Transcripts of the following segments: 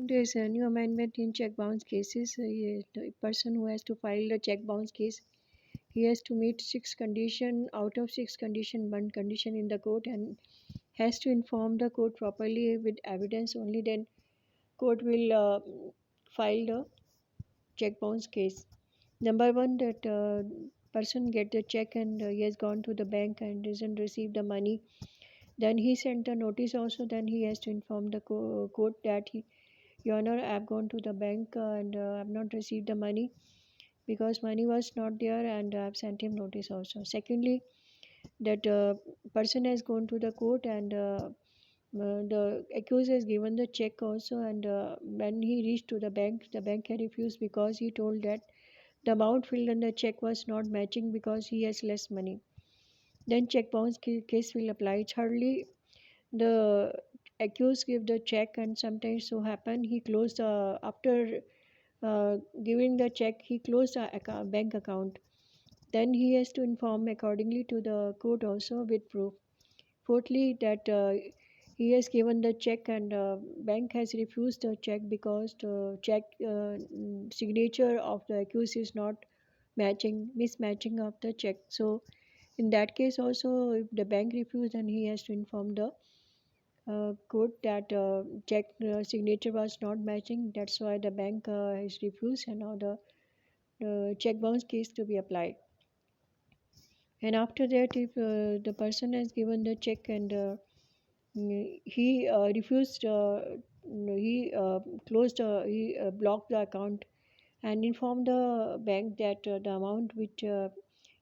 There's a new amendment in check bounce cases. The person who has to file a check bounce case, he has to meet 6 condition. Out of 6 condition, one condition in the court, and has to inform the court properly with evidence. Only then court will file the check bounce case. Number one, that person get the check and he has gone to the bank and doesn't receive the money. Then he sent the notice also. Then he has to inform the court that Your Honor, I have gone to the bank and I have not received the money because money was not there, and I have sent him notice also. Secondly, that person has gone to the court and the accused has given the check also, and when he reached to the bank had refused because he told that the amount filled in the check was not matching because he has less money. Then check bounce case will apply. Thirdly, the accused give the check, and sometimes so happen he closed after giving the check, he closed the bank account. Then he has to inform accordingly to the court also with proof. Fourthly, that he has given the check and bank has refused the check because the check signature of the accused is not mismatching of the check. So in that case also, if the bank refused, then he has to inform the court that check signature was not matching. That's why the bank has refused, and now the check bounce case to be applied. And after that, if the person has given the check and he refused, he closed, he blocked the account and informed the bank that the amount which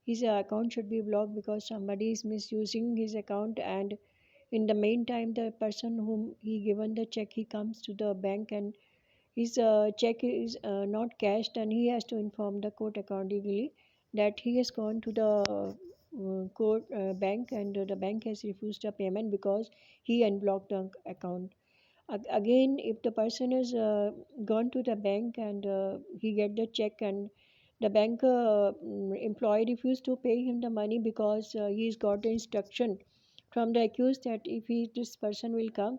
his account should be blocked because somebody is misusing his account. And in the meantime, the person whom he given the check, he comes to the bank and his check is not cashed, and he has to inform the court accordingly that he has gone to the court bank, and the bank has refused the payment because he unblocked the account. Again, if the person has gone to the bank and he get the check, and the bank employee refused to pay him the money because he's got the instruction from the accused that if this person will come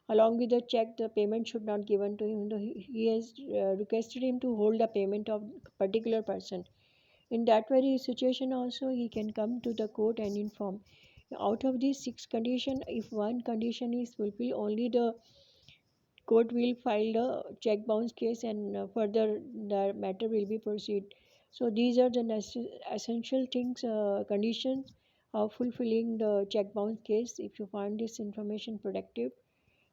along with the check, the payment should not given to him. He has requested him to hold the payment of particular person. In that very situation also, he can come to the court and inform. Out of these 6 conditions, if one condition is fulfilled, only the court will file the check bounce case, and further the matter will be proceed. So these are the essential things, conditions of fulfilling the check bounce case. If you find this information productive,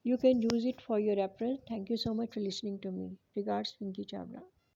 you can use it for your reference. Thank you so much for listening to me. Regards, Pinky Chavla.